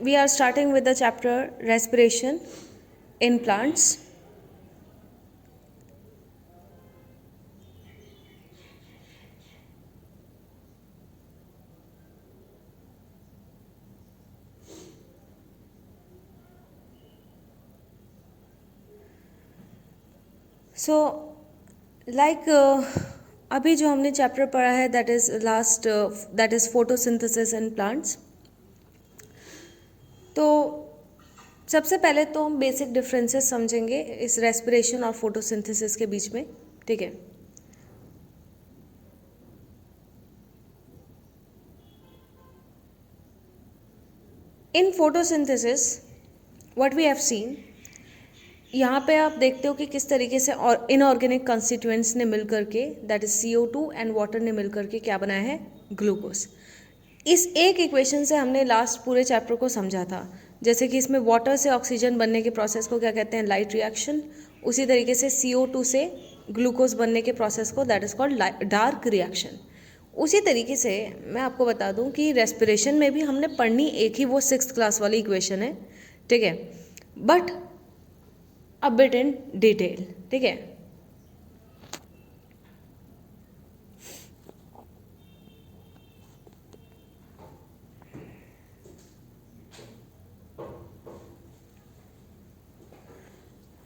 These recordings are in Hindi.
we are starting with the chapter respiration in plants. So like अभी जो हमने चैप्टर पढ़ा है that is last that is photosynthesis in plants. तो सबसे पहले तो हम बेसिक डिफरेंसेस समझेंगे इस रेस्पिरेशन और फोटोसिंथेसिस के बीच में. ठीक है. In photosynthesis what we have seen, यहाँ पे आप देखते हो कि किस तरीके से और इनऑर्गेनिक कंस्टिट्यूएंट्स ने मिल करके that is CO2 and water ने मिल करके क्या बनाया है, ग्लूकोज. इस एक इक्वेशन से हमने लास्ट पूरे चैप्टर को समझा था. जैसे कि इसमें वाटर से ऑक्सीजन बनने के प्रोसेस को क्या कहते हैं, लाइट रिएक्शन. उसी तरीके से CO2 से ग्लूकोज बनने के प्रोसेस को that is called dark reaction. उसी तरीके से मैं आपको बता दूं कि रेस्पिरेशन में भी हमने पढ़नी एक ही वो 6th क्लास वाली इक्वेशन है. ठीक है, but a bit in detail. ठीक है.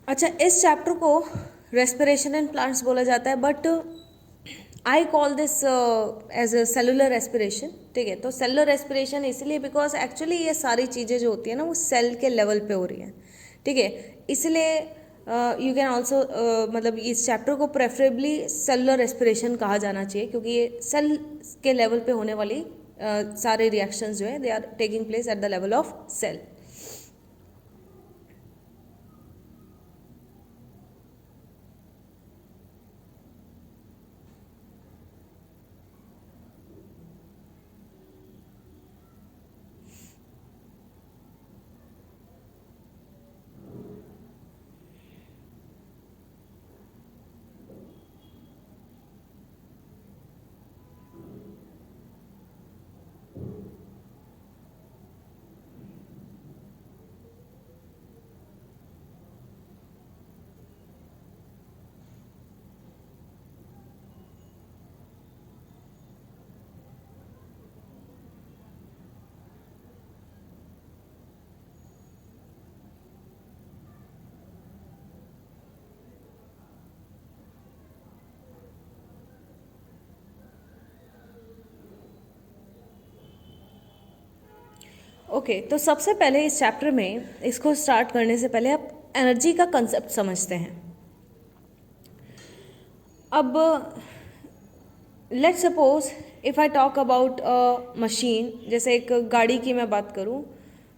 अच्छा, इस चैप्टर को रेस्पिरेशन इन प्लांट्स बोला जाता है, but I call this as a cellular respiration. ठीक है. तो सेलुलर रेस्पिरेशन इसलिए बिकॉज एक्चुअली ये सारी चीज़ें जो होती है ना वो सेल के लेवल पे हो रही हैं. ठीक है. इसलिए यू कैन ऑल्सो मतलब इस चैप्टर को प्रेफरेबली सेलुलर रेस्पिरेशन कहा जाना चाहिए, क्योंकि ये सेल के लेवल पे होने वाली सारे रिएक्शंस जो है they are taking place at the level of cell. Okay, तो सबसे पहले इस चैप्टर में इसको स्टार्ट करने से पहले आप एनर्जी का कंसेप्ट समझते हैं. अब let's suppose if I talk about a machine, जैसे एक गाड़ी की मैं बात करूं,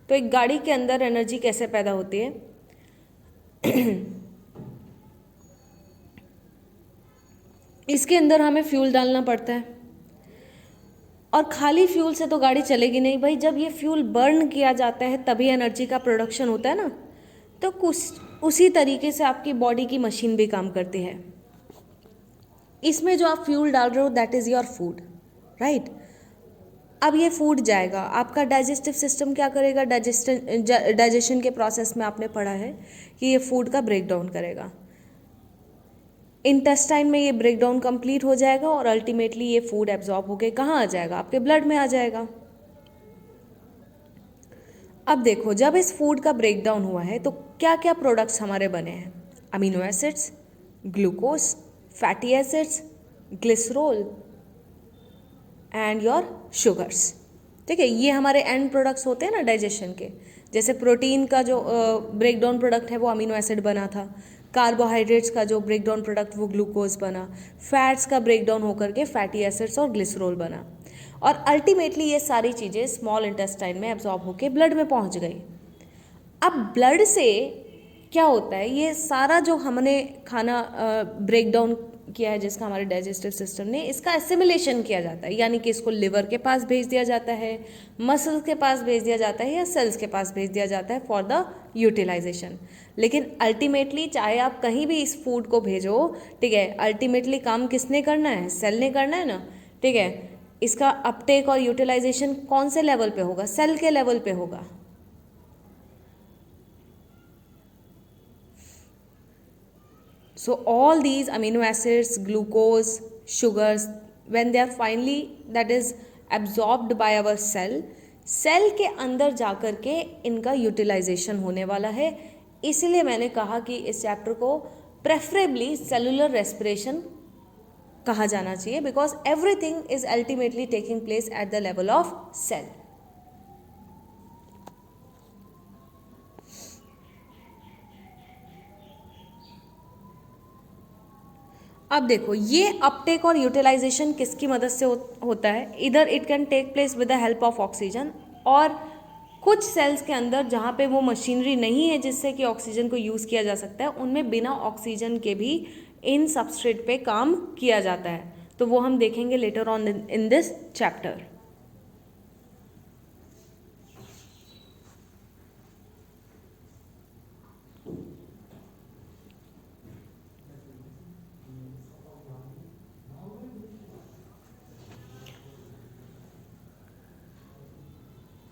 तो एक गाड़ी के अंदर एनर्जी कैसे पैदा होती है. इसके अंदर हमें फ्यूल डालना पड़ता है, और खाली फ्यूल से तो गाड़ी चलेगी नहीं भाई. जब ये फ्यूल बर्न किया जाता है तभी एनर्जी का प्रोडक्शन होता है ना. तो कुछ उसी तरीके से आपकी बॉडी की मशीन भी काम करती है. इसमें जो आप फ्यूल डाल रहे हो that is your food, right. अब ये फूड जाएगा, आपका डाइजेस्टिव सिस्टम क्या करेगा, डाइजेशन के प्रोसेस में आपने पढ़ा है कि ये फूड का ब्रेक डाउन करेगा. इंटेस्टाइन में ये ब्रेक डाउन कंप्लीट हो जाएगा और अल्टीमेटली ये फूड एब्जॉर्ब होके कहाँ आ जाएगा, आपके ब्लड में आ जाएगा. अब देखो, जब इस फूड का ब्रेक डाउन हुआ है तो क्या क्या प्रोडक्ट्स हमारे बने हैं, amino acids, glucose, fatty acids, glycerol and your sugars. ठीक है, ये हमारे एंड प्रोडक्ट्स होते हैं ना डाइजेशन के. जैसे प्रोटीन का जो ब्रेक डाउन प्रोडक्ट है वो अमीनो एसिड बना था, कार्बोहाइड्रेट्स का जो ब्रेक डाउन प्रोडक्ट वो ग्लूकोज बना, फैट्स का ब्रेक डाउन होकर के फैटी एसिड्स और ग्लिसरॉल बना, और अल्टीमेटली ये सारी चीज़ें स्मॉल इंटेस्टाइन में एब्जॉर्ब होकर ब्लड में पहुंच गई. अब ब्लड से क्या होता है, ये सारा जो हमने खाना ब्रेक डाउन किया है जिसका हमारे डाइजेस्टिव सिस्टम ने, इसका एसिमिलेशन किया जाता है, यानी कि इसको लिवर के पास भेज दिया जाता है, मसल्स के पास भेज दिया जाता है, या सेल्स के पास भेज दिया जाता है फॉर द यूटिलाइजेशन. लेकिन अल्टीमेटली चाहे आप कहीं भी इस फूड को भेजो, ठीक है, अल्टीमेटली काम किसने करना है, सेल ने करना है ना. ठीक है, इसका अपटेक और यूटिलाइजेशन कौन से लेवल पे होगा, सेल के लेवल पे होगा, So all these amino acids, glucose, sugars, when they are finally that is absorbed by our cell के अंदर जाकर के इनका यूटिलाइजेशन होने वाला है. इसलिए मैंने कहा कि इस चैप्टर को प्रेफरेबली सेलुलर रेस्पिरेशन कहा जाना चाहिए, because everything is ultimately taking place at the level of cell. अब देखो ये अपटेक और यूटिलाइजेशन किसकी मदद से होता है. इधर it can take place with the help of oxygen, और कुछ सेल्स के अंदर जहाँ पे वो मशीनरी नहीं है जिससे कि ऑक्सीजन को यूज़ किया जा सकता है, उनमें बिना ऑक्सीजन के भी इन सबस्ट्रेट पे काम किया जाता है. तो वो हम देखेंगे later on in this chapter.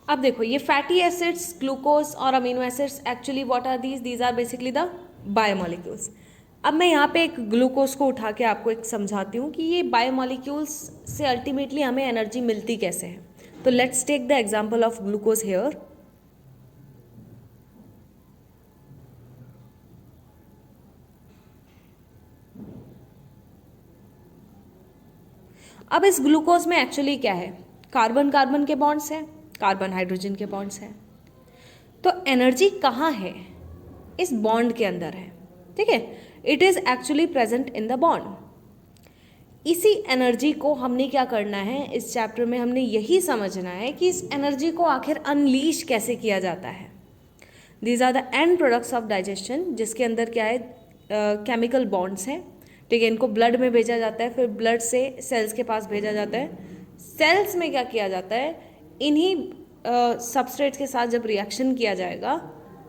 अब देखो ये फैटी एसिड्स, ग्लूकोज और amino acids actually what are these are basically the biomolecules. अब मैं यहाँ पे एक ग्लूकोज को उठा के आपको एक समझाती हूँ कि ये बायोमोलिक्यूल्स से अल्टीमेटली हमें एनर्जी मिलती कैसे है. तो let's take the example of glucose here. अब इस ग्लूकोज में एक्चुअली क्या है, कार्बन कार्बन के बॉन्ड्स हैं, कार्बन हाइड्रोजन के बॉन्ड्स हैं. तो एनर्जी कहाँ है, इस बॉन्ड के अंदर है. ठीक है, it is actually present in the bond. इसी एनर्जी को हमने क्या करना है, इस चैप्टर में हमने यही समझना है कि इस एनर्जी को आखिर अनलीश कैसे किया जाता है. These are the end products of digestion, जिसके अंदर क्या है, केमिकल बॉन्ड्स हैं. ठीक है, इनको ब्लड में भेजा जाता है, फिर ब्लड से सेल्स के पास भेजा जाता है. सेल्स में क्या किया जाता है, इन्हीं सबस्ट्रेट्स के साथ जब रिएक्शन किया जाएगा,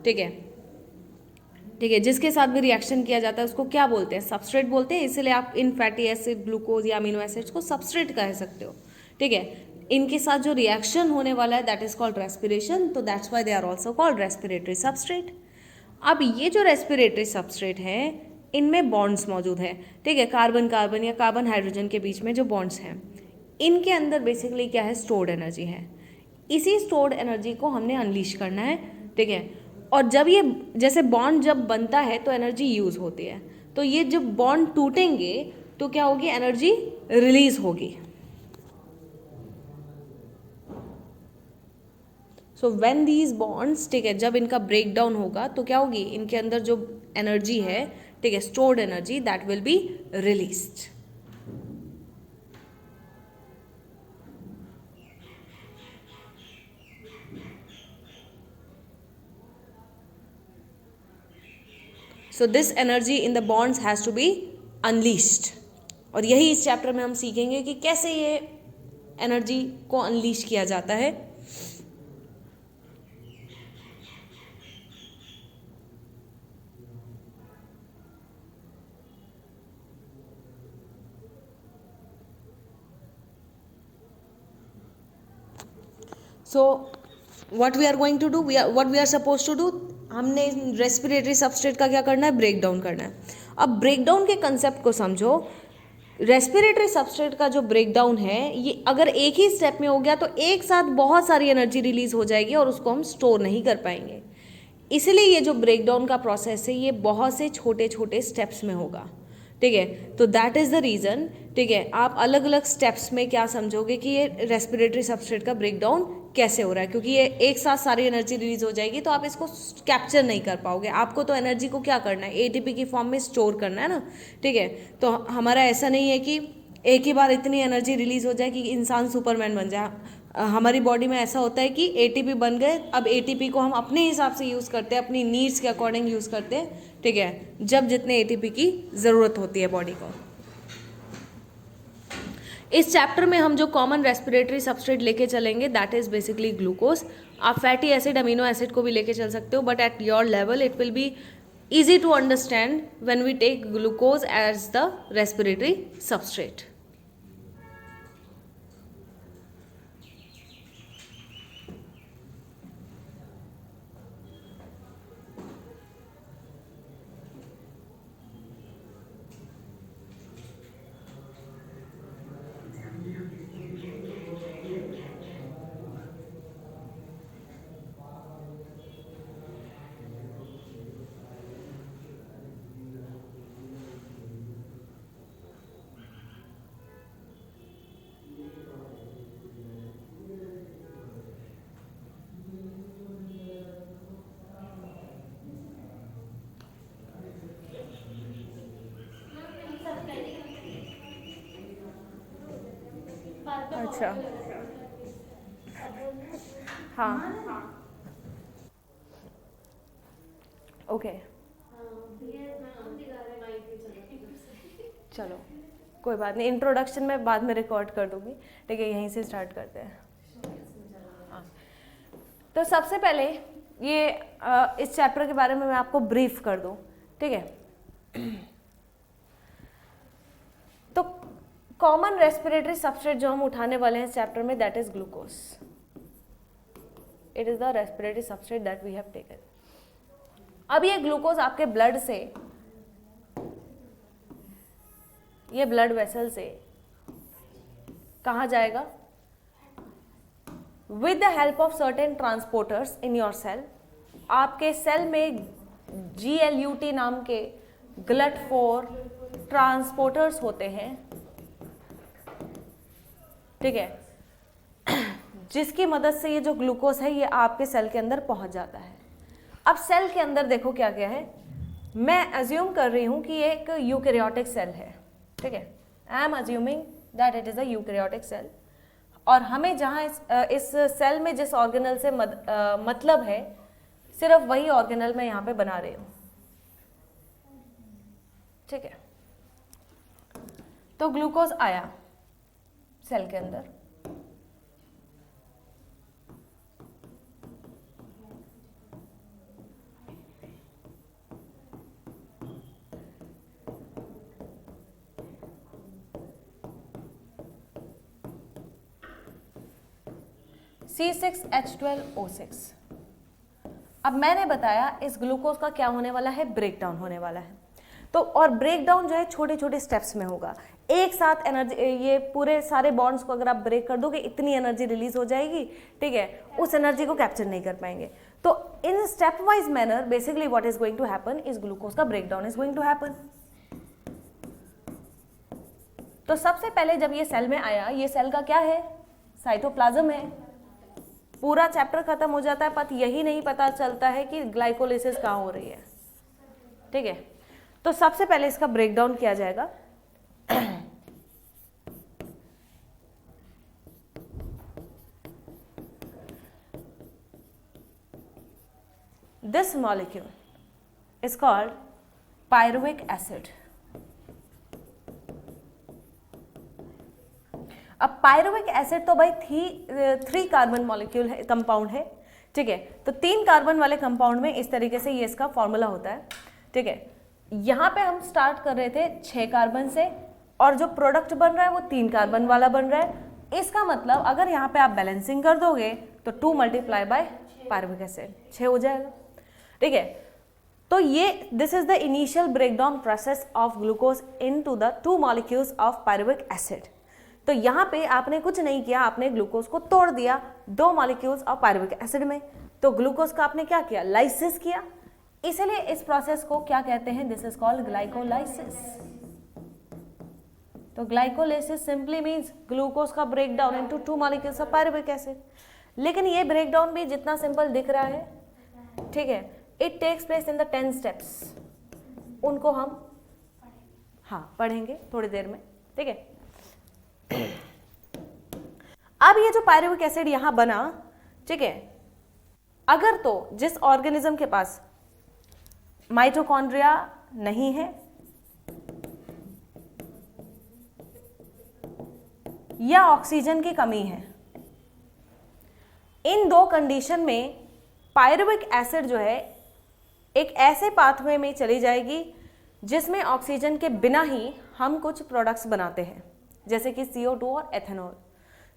ठीक है, जिसके साथ भी रिएक्शन किया जाता है उसको क्या बोलते हैं, सबस्ट्रेट बोलते हैं. इसलिए आप इन फैटी एसिड, ग्लूकोज या अमीनो एसिड्स को सबस्ट्रेट कह सकते हो. ठीक है, इनके साथ जो रिएक्शन होने वाला है दैट इज कॉल्ड रेस्पिरेशन. तो that's why they are also called respiratory substrate. अब ये जो रेस्पिरेटरी सबस्ट्रेट है इनमें बॉन्ड्स मौजूद है. ठीक है, कार्बन कार्बन या कार्बन हाइड्रोजन के बीच में जो बॉन्ड्स हैं, इनके अंदर बेसिकली क्या है, स्टोर्ड एनर्जी है. इसी स्टोर्ड एनर्जी को हमने अनलीश करना है. ठीक है, और जब ये जैसे बॉन्ड जब बनता है तो एनर्जी यूज़ होती है. तो ये जब बॉन्ड टूटेंगे तो क्या होगी, एनर्जी रिलीज होगी. सो व्हेन दीज बॉन्ड्स, ठीक है, जब इनका ब्रेक डाउन होगा तो क्या होगी, इनके अंदर जो एनर्जी है, ठीक है, stored energy, that will be released. So this energy in the bonds has to be unleashed. और यही इस चैप्टर में हम सीखेंगे कि कैसे ये एनर्जी को अनलीश किया जाता है. सो what we are going to do, what we are supposed to do, हमने रेस्पिरेटरी सबस्ट्रेट का क्या करना है, ब्रेक डाउन करना है. अब ब्रेक डाउन के कंसेप्ट को समझो. रेस्पिरेटरी सबस्ट्रेट का जो ब्रेक डाउन है ये अगर एक ही स्टेप में हो गया तो एक साथ बहुत सारी एनर्जी रिलीज हो जाएगी और उसको हम स्टोर नहीं कर पाएंगे. इसलिए ये जो ब्रेक डाउन का प्रोसेस है ये बहुत से छोटे छोटे स्टेप्स में होगा. ठीक है, तो दैट इज़ द रीज़न. ठीक है, आप अलग अलग स्टेप्स में क्या समझोगे कि ये रेस्पिरेटरी सबस्ट्रेट का ब्रेक डाउन कैसे हो रहा है, क्योंकि ये एक साथ सारी एनर्जी रिलीज हो जाएगी तो आप इसको कैप्चर नहीं कर पाओगे. आपको तो एनर्जी को क्या करना है, एटीपी की फॉर्म में स्टोर करना है ना. ठीक है, तो हमारा ऐसा नहीं है कि एक ही बार इतनी एनर्जी रिलीज हो जाए कि इंसान सुपरमैन बन जाए. हमारी बॉडी में ऐसा होता है कि एटीपी बन गए, अब एटीपी को हम अपने हिसाब से यूज़ करते हैं, अपनी नीड्स के अकॉर्डिंग यूज़ करते हैं. ठीक है, जब जितने एटीपी की ज़रूरत होती है बॉडी को. इस चैप्टर में हम जो कॉमन रेस्पिरेटरी सबस्ट्रेट लेके चलेंगे दैट इज़ बेसिकली ग्लूकोज. आप फैटी एसिड, अमीनो एसिड को भी लेके चल सकते हो, but at your level it will be easy to understand when we take glucose as the respiratory substrate. अच्छा, हाँ, ओके, चलो कोई बात नहीं, इंट्रोडक्शन में बाद में रिकॉर्ड कर दूंगी, ठीक है, यहीं से स्टार्ट करते हैं। हाँ, तो सबसे पहले ये इस चैप्टर के बारे में मैं आपको ब्रीफ कर दूं, ठीक है। तो कॉमन रेस्पिरेटरी सबस्ट्रेट जो हम उठाने वाले हैं इस चैप्टर में, that is glucose. It is the respiratory substrate that we have taken. अब ये ग्लूकोज आपके ब्लड से, ये ब्लड वेसल से कहाँ जाएगा? With the help of certain transporters in your cell, आपके सेल में GLUT नाम के GLUT4 ट्रांसपोर्टर्स होते हैं, ठीक है, जिसकी मदद से ये जो ग्लूकोज है ये आपके सेल के अंदर पहुंच जाता है। अब सेल के अंदर देखो क्या क्या है, मैं अज्यूम कर रही हूं कि ये एक यूकैरियोटिक सेल है, ठीक है, I am assuming that it is a eukaryotic cell, और हमें जहाँ इस सेल में जिस ऑर्गेनल से मतलब है, सिर्फ वही ऑर्गेनल मैं यहाँ पे बना रही हूँ, ठीक है। तो ग्लूकोज आया सेल के अंदर, C6H12O6। अब मैंने बताया इस ग्लूकोज का क्या होने वाला है, ब्रेकडाउन होने वाला है। तो और ब्रेकडाउन जो है छोटे छोटे स्टेप्स में होगा, एक साथ एनर्जी, ये पूरे सारे बॉन्ड्स को अगर आप ब्रेक कर दोगे इतनी एनर्जी रिलीज हो जाएगी, ठीक है, उस एनर्जी को कैप्चर नहीं कर पाएंगे। तो in stepwise manner basically what is going to happen इस ग्लूकोज का breakdown is going to happen. तो सबसे पहले जब ये सेल में आया, ये सेल का क्या है, साइटोप्लाज्म है। पूरा चैप्टर खत्म हो जाता है, पर यही नहीं पता चलता है कि ग्लाइकोलिसिस कहाँ हो रही है, ठीक है। तो सबसे पहले इसका ब्रेकडाउन किया जाएगा। This molecule is called pyruvic acid. अब पायरुविक एसिड तो भाई 3 कार्बन मॉलिक्यूल है, कंपाउंड है, ठीक है। तो 3 कार्बन वाले कंपाउंड में इस तरीके से ये इसका फॉर्मूला होता है, ठीक है। यहाँ पे हम स्टार्ट कर रहे थे 6 कार्बन से, और जो प्रोडक्ट बन रहा है वो 3 कार्बन वाला बन रहा है। इसका मतलब अगर यहाँ पे आप बैलेंसिंग कर दोगे तो 2 मल्टीप्लाई बाय पायरुविक एसिड 6 हो जाएगा, ठीक है। तो ये this is the initial breakdown process of glucose into the 2 molecules of pyruvic acid. तो यहाँ पे आपने कुछ नहीं किया, आपने ग्लूकोज को तोड़ दिया 2 मॉलिक्यूल्स ऑफ पायरुविक एसिड में। तो ग्लूकोज का आपने क्या किया, लाइसिस किया। इसलिए इस प्रोसेस को क्या कहते हैं, दिस इज कॉल्ड ग्लाइकोलाइसिस। तो ग्लाइकोलाइसिस सिंपली मींस ग्लूकोज का breakdown into 2 molecules of pyruvic acid. लेकिन ये ब्रेकडाउन भी जितना सिंपल दिख रहा है, ठीक है, it takes place in the 10 steps. उनको हम पढ़ेंगे थोड़ी देर में, ठीक है। अब ये जो पायरुविक एसिड यहां बना, ठीक है, अगर तो जिस ऑर्गेनिज्म के पास माइटोकॉन्ड्रिया नहीं है या ऑक्सीजन की कमी है, इन 2 कंडीशन में पायरुविक एसिड जो है एक ऐसे पाथवे में चली जाएगी जिसमें ऑक्सीजन के बिना ही हम कुछ प्रोडक्ट्स बनाते हैं, जैसे कि CO2 और एथेनॉल,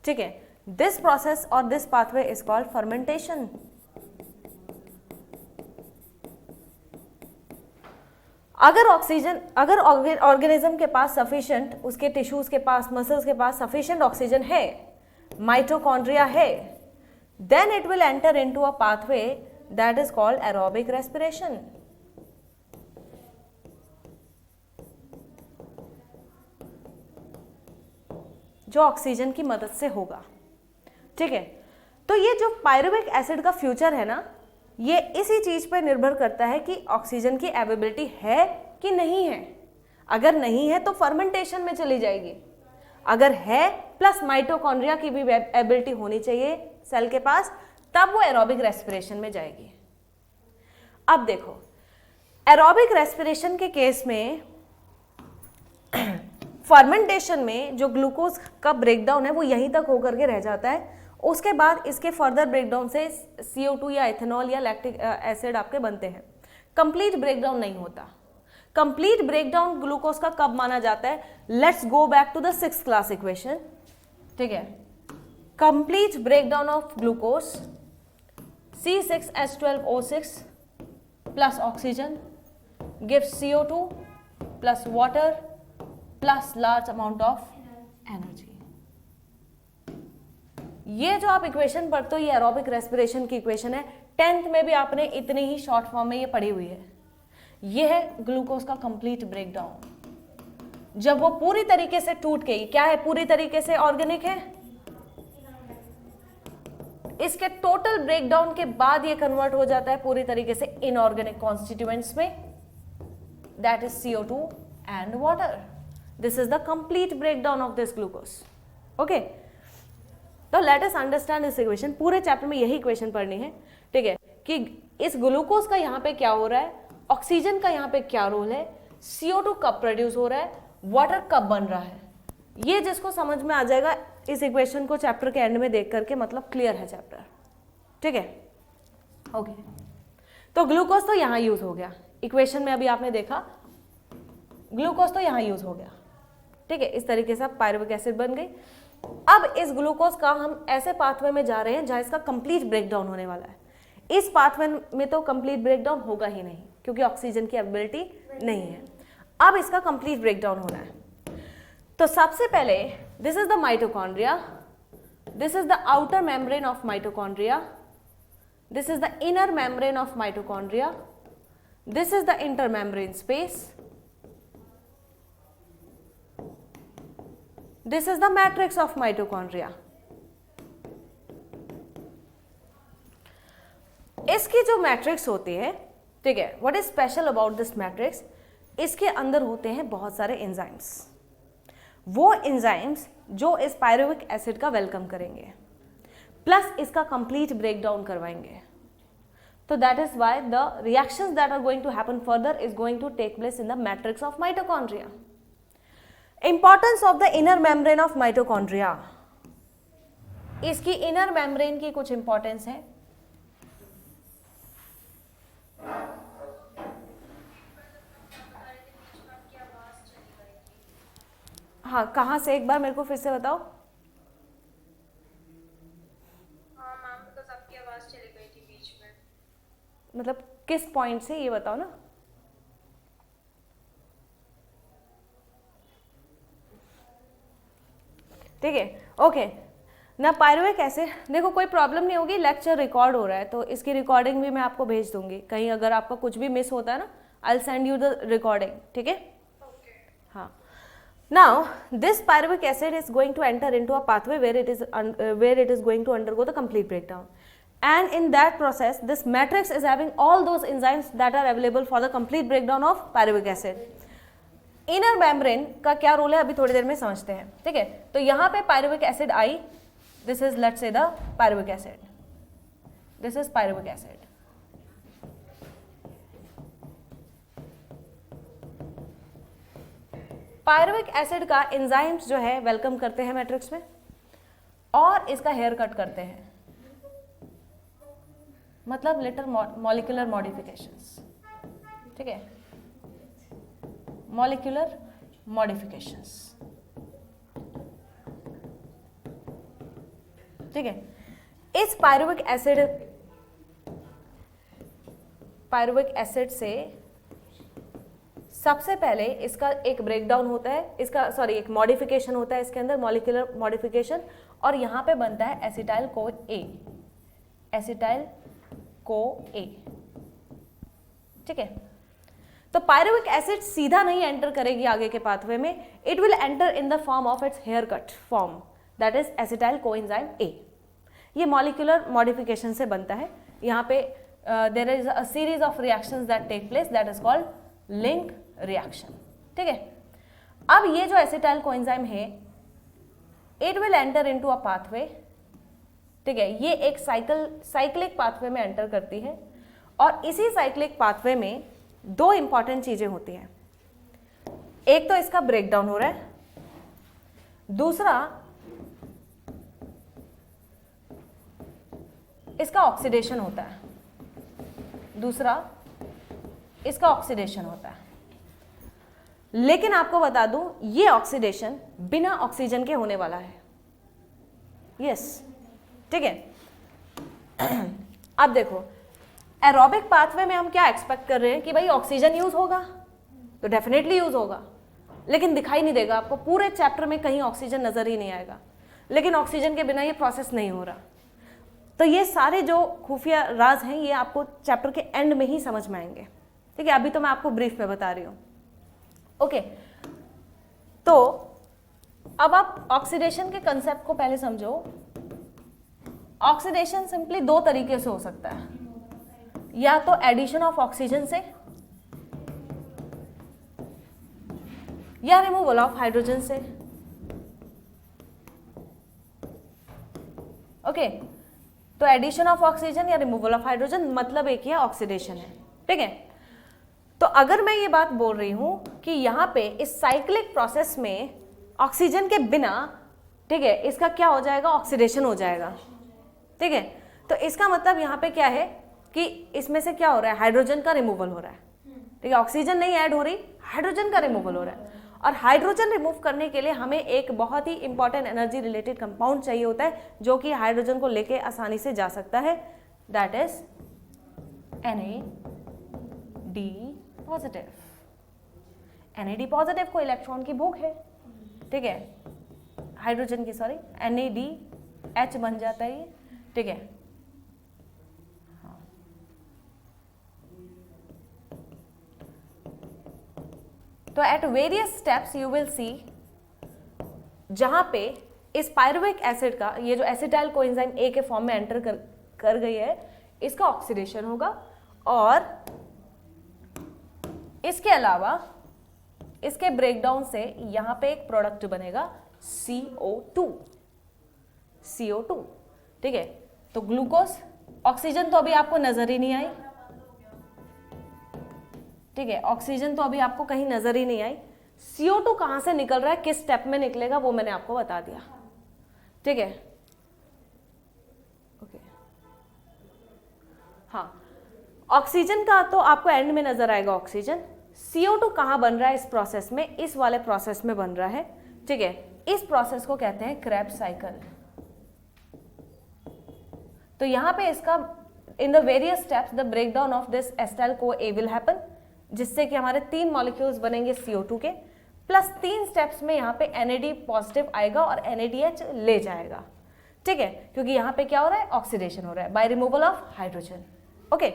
ठीक है। दिस प्रोसेस और this pathway is called fermentation. अगर ऑर्गेनिज्म के पास सफिशिएंट, उसके टिश्यूज के पास, मसल्स के पास सफिशिएंट ऑक्सीजन है, माइटोकॉन्ड्रिया है, then it will enter into a pathway that is called aerobic respiration. जो ऑक्सीजन की मदद से होगा, ठीक है। तो ये जो पायरुविक एसिड का फ्यूचर है ना, ये इसी चीज पर निर्भर करता है कि ऑक्सीजन की अवेलेबिलिटी है कि नहीं है। अगर नहीं है तो फर्मेंटेशन में चली जाएगी, अगर है प्लस माइटोकॉन्ड्रिया की भी एबिलिटी होनी चाहिए सेल के पास, तब वो एरोबिक रेस्पिरेशन में जाएगी। अब देखो एरोबिक रेस्पिरेशन के केस में फर्मेंटेशन में जो ग्लूकोज का ब्रेकडाउन है वो यहीं तक होकर के रह जाता है, उसके बाद इसके फर्दर ब्रेकडाउन से CO2 या इथेनॉल या लैक्टिक एसिड आपके बनते हैं। कंप्लीट ब्रेकडाउन नहीं होता। कंप्लीट ब्रेकडाउन ग्लूकोज का कब माना जाता है? Let's go back to the 6th class equation, ठीक है। Complete breakdown of glucose C6H12O6 plus oxygen gives CO2 plus water plus large amount of energy. ये जो आप इक्वेशन पढ़ते हो ये एरोबिक रेस्पिरेशन की इक्वेशन है। 10th में भी आपने इतनी ही शॉर्ट फॉर्म में ये पढ़ी हुई है। ये है ग्लूकोज का कंप्लीट ब्रेकडाउन। जब वो पूरी तरीके से टूट गई, क्या है पूरी तरीके से ऑर्गेनिक है, इसके टोटल ब्रेकडाउन के बाद ये कन्वर्ट हो जाता है पूरी तरीके से इनऑर्गेनिक कॉन्स्टिट्यूएंट्स में, that is CO2 and water. This is the complete breakdown of this glucose. Okay, तो let us understand this equation. पूरे चैप्टर में यही इक्वेशन पढ़नी है, ठीक है, कि इस ग्लूकोज का यहाँ पे क्या हो रहा है, ऑक्सीजन का यहाँ पे क्या रोल है, CO2 कब प्रोड्यूस हो रहा है, वाटर कब बन रहा है। ये जिसको समझ में आ जाएगा इस इक्वेशन को चैप्टर के एंड में देख करके, मतलब क्लियर है चैप्टर, ठीक है। ओके, तो ग्लूकोज तो यहाँ यूज हो गया, इक्वेशन में अभी आपने देखा ग्लूकोज तो यहाँ यूज हो गया, ठीक है। इस तरीके से पायरुविक एसिड बन गई। अब इस ग्लूकोज का हम ऐसे पाथवे में जा रहे हैं जहां इसका कंप्लीट ब्रेकडाउन होने वाला है। इस पाथवे में तो कंप्लीट ब्रेकडाउन होगा ही नहीं क्योंकि ऑक्सीजन की एबिलिटी नहीं है। अब इसका कंप्लीट ब्रेकडाउन होना है। तो सबसे पहले this is the mitochondria, this is the outer membrane of mitochondria, this is the inner membrane of mitochondria, this is the inter membrane space, this is the matrix of mitochondria। इसकी जो मैट्रिक्स होती है, ठीक है, what is special about this matrix, इसके अंदर होते हैं बहुत सारे एंजाइम्स। वो एंजाइम्स जो इस पायरुविक एसिड का वेलकम करेंगे प्लस इसका कंप्लीट ब्रेकडाउन करवाएंगे। तो that is why the reactions that are going to happen further is going to take place in the matrix of mitochondria. Importance of the inner membrane of mitochondria, इसकी इनर मेम्ब्रेन की कुछ इंपॉर्टेंस है। हाँ, कहाँ से, एक बार मेरे को फिर से बताओ। हाँ मैम, बिकॉज़ आपकी आवाज चली गई थी बीच में। मतलब किस पॉइंट से, ये बताओ ना। ठीक है, ओके ना। पायरुविक एसिड, देखो कोई प्रॉब्लम नहीं होगी, लेक्चर रिकॉर्ड हो रहा है तो इसकी रिकॉर्डिंग भी मैं आपको भेज दूंगी। कहीं अगर आपका कुछ भी मिस होता है ना, I will send you the recording, ठीक है। हाँ, now this pyruvic acid is going to enter into a pathway where it is going to undergo the complete breakdown, and in that process this matrix is having all those enzymes that are available for the complete breakdown of pyruvic acid। Inner membrane का क्या रोल है अभी थोड़ी देर में समझते हैं, ठीक है। तो यहाँ पे pyruvic acid I, this is let's say the pyruvic acid, this is pyruvic acid. Pyruvic acid का एंजाइम्स जो है वेलकम करते हैं मैट्रिक्स में और इसका हेयर कट करते हैं, मतलब लिटिल मॉलिक्यूलर मॉडिफिकेशंस, ठीक है, मॉलिक्यूलर मॉडिफिकेशंस, ठीक है। इस पायरुविक एसिड से सबसे पहले इसका एक ब्रेकडाउन होता है, इसका एक मॉडिफिकेशन होता है इसके अंदर, मॉलिक्यूलर मॉडिफिकेशन, और यहां पे बनता है एसिटाइल को ए, एसिटाइल को ए, ठीक है। तो पायरुविक एसिड सीधा नहीं एंटर करेगी आगे के पाथवे में, it will enter in the form of its hair cut form, that is acetyl coenzyme A. ये मॉलिक्यूलर मॉडिफिकेशन से बनता है। यहाँ पे there is a series of reactions that take place, that is called link reaction, ठीक है। अब ये जो एसिटाइल कोएंजाइम है it will enter into a pathway, ठीक है, ये एक साइक्लिक पाथवे में एंटर करती है, और इसी साइक्लिक पाथवे में दो इंपॉर्टेंट चीजें होती हैं। एक तो इसका ब्रेकडाउन हो रहा है, दूसरा इसका ऑक्सीडेशन होता है, दूसरा इसका ऑक्सीडेशन होता है। लेकिन आपको बता दूं, ये ऑक्सीडेशन बिना ऑक्सीजन के होने वाला है। यस, ठीक है। अब देखो, एरोबिक पाथवे में हम क्या एक्सपेक्ट कर रहे हैं कि भाई ऑक्सीजन यूज होगा, तो डेफिनेटली यूज होगा, लेकिन दिखाई नहीं देगा आपको, पूरे चैप्टर में कहीं ऑक्सीजन नजर ही नहीं आएगा। लेकिन ऑक्सीजन के बिना ये प्रोसेस नहीं हो रहा। तो ये सारे जो खुफिया राज हैं ये आपको चैप्टर के एंड में ही समझ में आएंगे, ठीक है। अभी तो मैं आपको ब्रीफ में बता रही हूँ। ओके, तो अब आप ऑक्सीडेशन के कंसेप्ट को पहले समझो। ऑक्सीडेशन सिंपली दो तरीके से हो सकता है, या तो एडिशन ऑफ ऑक्सीजन से, या रिमूवल ऑफ हाइड्रोजन से। ओके, तो एडिशन ऑफ ऑक्सीजन या रिमूवल ऑफ हाइड्रोजन मतलब एक ही है, ऑक्सीडेशन है, ठीक है। तो अगर मैं ये बात बोल रही हूं कि यहां पे इस साइक्लिक प्रोसेस में ऑक्सीजन के बिना, ठीक है, इसका क्या हो जाएगा, ऑक्सीडेशन हो जाएगा, ठीक है। तो इसका मतलब यहां पे क्या है कि इसमें से क्या हो रहा है, हाइड्रोजन का रिमूवल हो रहा है, ठीक है। ऑक्सीजन नहीं ऐड हो रही, हाइड्रोजन का रिमूवल हो रहा है। और हाइड्रोजन रिमूव करने के लिए हमें एक बहुत ही इंपॉर्टेंट एनर्जी रिलेटेड कंपाउंड चाहिए होता है, जो कि हाइड्रोजन को लेके आसानी से जा सकता है, that is NAD positive. NAD positive को इलेक्ट्रॉन की भूख है, ठीक है, हाइड्रोजन की, सॉरी, NADH बन जाता है ये, ठीक है। हाँ, तो at various steps you will see, जहां पे इस पायरुविक एसिड का, ये जो एसिटाइल कोएंजाइम A के फॉर्म में एंटर कर गई है, इसका ऑक्सीडेशन होगा, और इसके अलावा इसके ब्रेकडाउन से यहां पे एक प्रोडक्ट बनेगा CO2, ठीक है। तो ग्लूकोज, ऑक्सीजन तो अभी आपको नजर ही नहीं आई, ठीक है, ऑक्सीजन तो अभी आपको कहीं नजर ही नहीं आई। CO2 कहां से निकल रहा है, किस स्टेप में निकलेगा, वो मैंने आपको बता दिया, ठीक है। ओके, हाँ, ऑक्सीजन का तो आपको एंड में नजर आएगा ऑक्सीजन। CO2 कहां बन रहा है इस प्रोसेस में, इस वाले प्रोसेस में बन रहा है, ठीक है। इस प्रोसेस को कहते हैं क्रेब्स साइकिल। तो यहां पे इसका in the various steps the breakdown of this acetyl CoA will happen, जिससे कि हमारे 3 मॉलिक्यूल्स बनेंगे CO2 के, प्लस 3 स्टेप्स में यहाँ पे NAD पॉजिटिव आएगा और NADH ले जाएगा, ठीक है, क्योंकि यहाँ पे क्या हो रहा है, ऑक्सीडेशन हो रहा है by removal of hydrogen. Okay,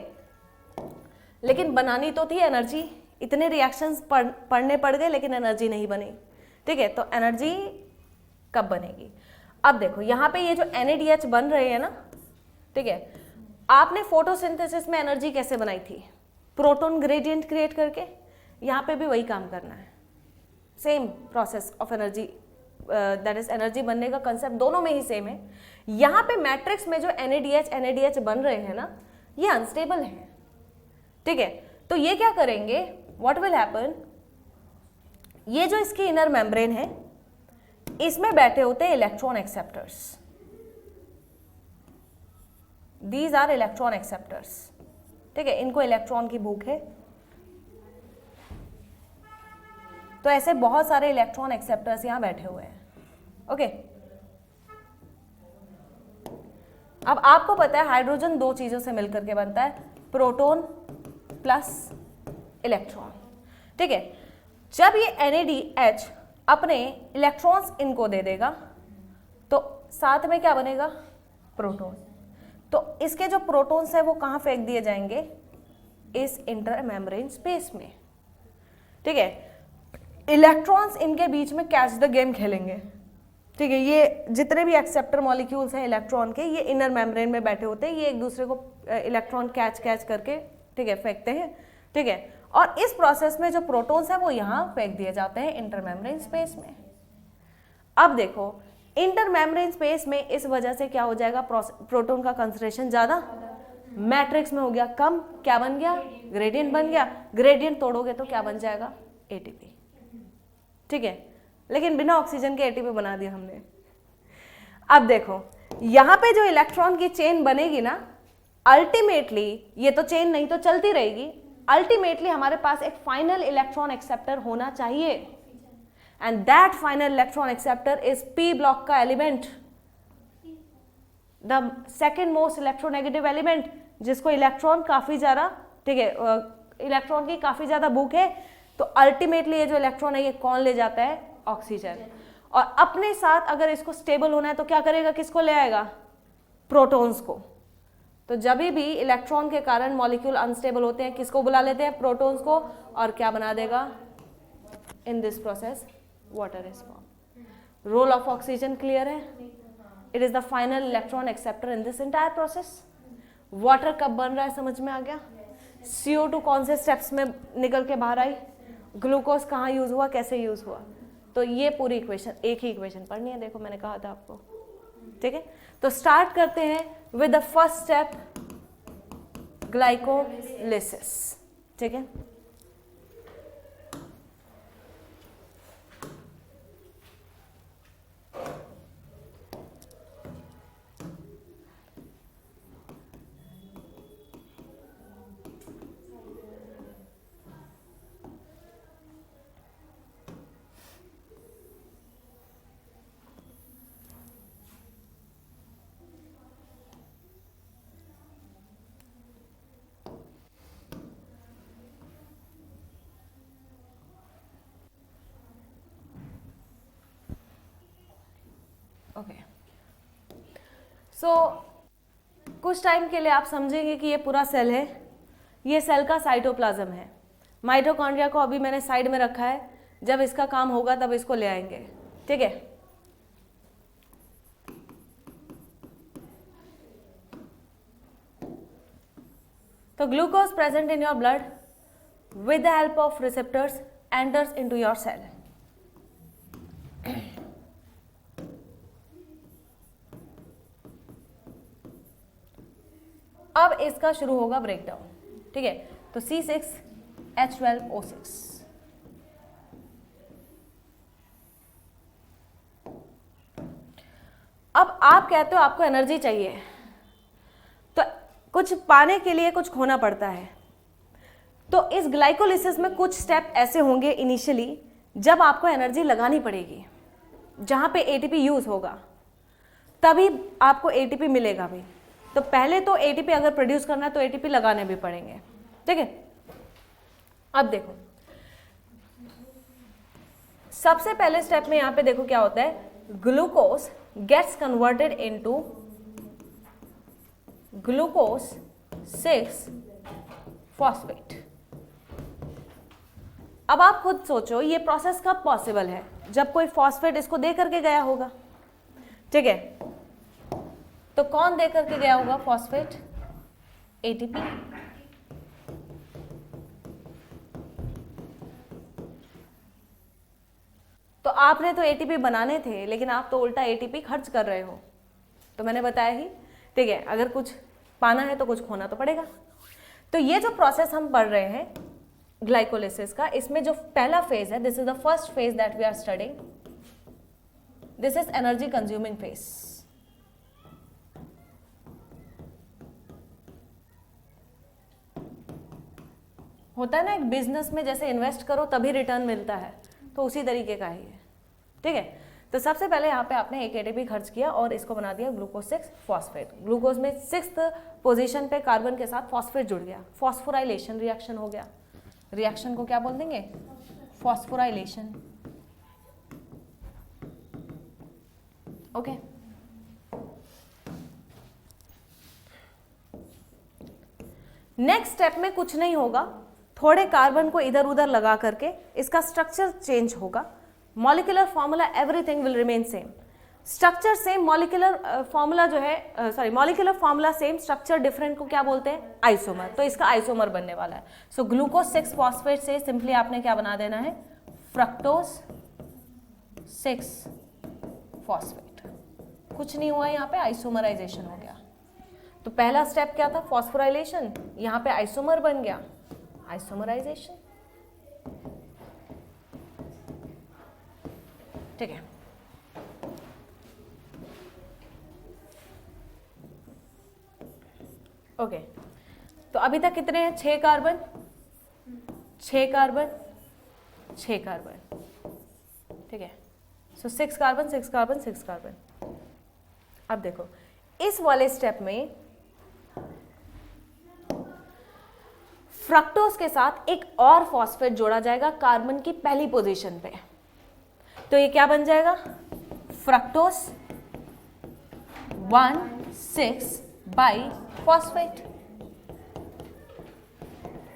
लेकिन बनानी तो थी एनर्जी, इतने रिएक्शंस पढ़ने पड़ गए, लेकिन एनर्जी नहीं बनी, ठीक है। तो एनर्जी कब बनेगी, अब देखो यहाँ पे ये जो NADH बन रहे हैं ना, ठीक है, आपने फोटोसिंथेसिस में एनर्जी कैसे बनाई थी, प्रोटॉन ग्रेडियंट क्रिएट करके, यहाँ पे भी वही काम करना है, same process of energy, that is energy बनने का कंसेप्ट दोनों में ही सेम है। यहाँ पे मैट्रिक्स में जो NADH बन रहे हैं ना, ये अनस्टेबल है, ठीक है। तो ये क्या करेंगे, व्हाट विल हैपन, ये जो इसकी इनर मेम्ब्रेन है, इसमें बैठे होते हैं electron acceptors, these are electron acceptors, ठीक है, इनको इलेक्ट्रॉन की भूख है। तो ऐसे बहुत सारे इलेक्ट्रॉन एक्सेप्टर्स यहां बैठे हुए हैं, ओके। अब आपको पता है हाइड्रोजन 2 चीजों से मिलकर के बनता है, प्रोटॉन प्लस इलेक्ट्रॉन, ठीक है। जब ये NADH अपने इलेक्ट्रॉन्स इनको दे देगा, तो साथ में क्या बनेगा, प्रोटॉन। तो इसके जो प्रोटॉन्स है वो कहां फेंक दिए जाएंगे, इस इंटर मेम्ब्रेन स्पेस में, ठीक है। इलेक्ट्रॉन्स इनके बीच में कैच द गेम खेलेंगे, ठीक है। ये जितने भी एक्सेप्टर मॉलिक्यूल्स हैं इलेक्ट्रॉन के, ये इनर मेम्ब्रेन में बैठे होते हैं, ये एक दूसरे को इलेक्ट्रॉन कैच करके, ठीक है, फेंकते हैं, ठीक है। और इस प्रोसेस में जो प्रोटॉन्स हैं वो यहाँ फेंक दिए जाते हैं इंटर मेम्ब्रेन स्पेस में। अब देखो, इंटर मेम्ब्रेन स्पेस में इस वजह से क्या हो जाएगा, प्रोटॉन का कंसंट्रेशन ज़्यादा, मैट्रिक्स में हो गया कम, क्या बन गया, ग्रेडियंट बन गया। ग्रेडियंट तोड़ोगे तो क्या बन जाएगा, एटीपी। ठीक है, लेकिन बिना ऑक्सीजन के एटीपी बना दिया हमने। अब देखो यहाँ पे जो इलेक्ट्रॉन की चेन बनेगी ना, अल्टीमेटली ये तो चेन नहीं तो चलती रहेगी, अल्टीमेटली हमारे पास एक फाइनल इलेक्ट्रॉन एक्सेप्टर होना चाहिए, and that final electron acceptor is P block का element, the second most electronegative element, जिसको इलेक्ट्रॉन काफी ज्यादा, ठीक है, इलेक्ट्रॉन की काफी ज्यादा भूख है, तो अल्टीमेटली ये जो इलेक्ट्रॉन है ये कौन ले जाता है, ऑक्सीजन। और अपने साथ अगर इसको स्टेबल होना है तो क्या करेगा, किसको ले आएगा, प्रोटॉन्स को। तो जब भी इलेक्ट्रॉन के कारण मॉलिक्यूल अनस्टेबल होते हैं, किसको बुला लेते हैं, प्रोटॉन्स को, और क्या बना देगा, in this process water is form. Role of oxygen clear है, it is the final electron acceptor in this entire process. Water कब बन रहा है समझ में आ गया, CO2 कौन से स्टेप्स में निकल के बाहर आई, ग्लूकोज कहाँ यूज हुआ, कैसे यूज हुआ। तो ये पूरी इक्वेशन, एक ही इक्वेशन पढ़नी है, देखो मैंने कहा था आपको। ठीक है, तो स्टार्ट करते हैं with the first step, glycolysis. ठीक है, ओके। सो कुछ टाइम के लिए आप समझेंगे कि ये पूरा सेल है, ये सेल का साइटोप्लाज्म है। माइटोकॉन्ड्रिया को अभी मैंने साइड में रखा है, जब इसका काम होगा तब इसको ले आएंगे। ठीक है, तो glucose present in your blood with the help of receptors enters into your cell. अब इसका शुरू होगा ब्रेकडाउन। ठीक है, तो C6H12O6, अब आप कहते हो आपको एनर्जी चाहिए, तो कुछ पाने के लिए कुछ खोना पड़ता है। तो इस ग्लाइकोलिसिस में कुछ स्टेप ऐसे होंगे इनिशियली जब आपको एनर्जी लगानी पड़ेगी, जहां पे एटीपी यूज होगा तभी आपको एटीपी मिलेगा भी। तो पहले तो एटीपी अगर प्रोड्यूस करना है तो एटीपी लगाने भी पड़ेंगे। ठीक है, अब देखो सबसे पहले स्टेप में यहां पे देखो क्या होता है, glucose gets converted into glucose six phosphate. अब आप खुद सोचो ये प्रोसेस कब पॉसिबल है, जब कोई फॉस्फेट इसको दे करके गया होगा। ठीक है, तो कौन दे करके गया होगा फॉस्फेट, एटीपी। तो आपने तो एटीपी बनाने थे, लेकिन आप तो उल्टा एटीपी खर्च कर रहे हो, तो मैंने बताया ही। ठीक है, अगर कुछ पाना है तो कुछ खोना तो पड़ेगा। तो ये जो प्रोसेस हम पढ़ रहे हैं ग्लाइकोलिसिस का, इसमें जो पहला फेज है, this is the first phase that we are studying, this is energy consuming phase. होता है ना एक बिजनेस में, जैसे इन्वेस्ट करो तभी रिटर्न मिलता है, तो उसी तरीके का ही है। ठीक है, तो सबसे पहले यहाँ पे आपने एक एटीपी खर्च किया और इसको बना दिया ग्लूकोज 6-फॉस्फेट। ग्लूकोज में 6th पोजीशन पे कार्बन के साथ फॉस्फेट जुड़ गया, फॉस्फोराइलेशन रिएक्शन हो गया। रिएक्शन को क्या बोल देंगे, फॉस्फोराइलेशन। ओके, नेक्स्ट स्टेप में कुछ नहीं होगा, थोड़े कार्बन को इधर उधर लगा करके इसका स्ट्रक्चर चेंज होगा। Molecular formula everything will remain same, structure same, molecular formula जो है molecular formula same, structure different को क्या बोलते हैं, आइसोमर। तो इसका आइसोमर बनने वाला है। सो ग्लूकोज 6-फॉस्फेट से सिंपली आपने क्या बना देना है, फ्रक्टोज 6-फॉस्फेट। कुछ नहीं हुआ, यहाँ पे आइसोमराइजेशन हो गया। तो पहला स्टेप क्या था, फॉस्फोराइलेशन, यहाँ पे आइसोमर बन गया, आइसोमराइजेशन। ठीक है, ओके। तो अभी तक कितने हैं, 6 कार्बन, 6 कार्बन, 6 कार्बन। ठीक है, सो 6 कार्बन 6 कार्बन 6 कार्बन। अब देखो इस वाले स्टेप में फ्रक्टोज के साथ एक और फॉस्फेट जोड़ा जाएगा कार्बन की पहली पोजीशन पे। तो ये क्या बन जाएगा, फ्रक्टोज 1,6 बाई फॉस्फेट।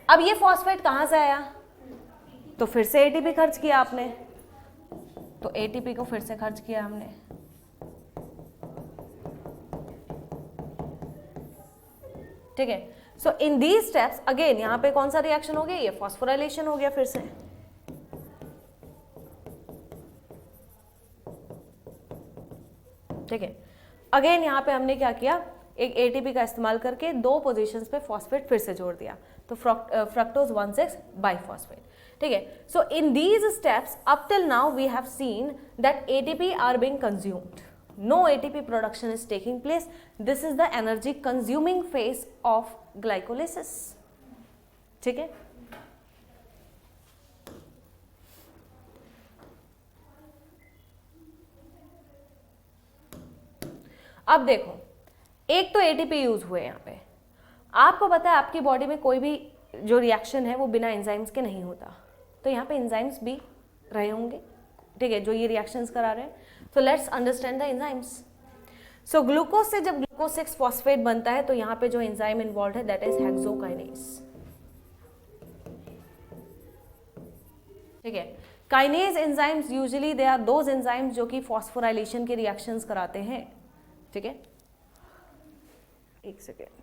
अब ये फॉस्फेट कहां से आया, तो फिर से एटीपी खर्च किया आपने, तो एटीपी को फिर से खर्च किया हमने। ठीक है, so in these steps again यहां पे कौन सा रिएक्शन हो गया, ये फॉस्फोराइलेशन हो गया फिर से। ठीक है, अगेन यहां पे हमने क्या किया, एक एटीपी का इस्तेमाल करके 2 पोजीशंस पे फॉस्फेट फिर से जोड़ दिया, तो फ्रक्टोज 1,6 बाई फॉस्फेट। ठीक है, so in these steps up till now we have seen that ATP are being consumed, no ATP production is taking place. This is the energy consuming phase of glycolysis. ठीक है, अब देखो एक तो ATP यूज हुए यहाँ पे, आपको पता है आपकी बॉडी में कोई भी जो रिएक्शन है वो बिना एंजाइम्स के नहीं होता, तो यहाँ पे एंजाइम्स भी रहे होंगे। ठीक है, जो ये रिएक्शंस करा रहे हैं। So let's understand the enzymes. So glucose से जब ग्लूकोज 6 फॉस्फेट बनता है तो यहाँ पे जो एंजाइम इन्वॉल्व है दैट इज हेक्सोकाइनेज। ठीक है, kinase enzymes usually they are those enzymes जो कि फॉस्फोराइलेशन के रिएक्शंस कराते हैं। ठीक है, एक सेकेंड,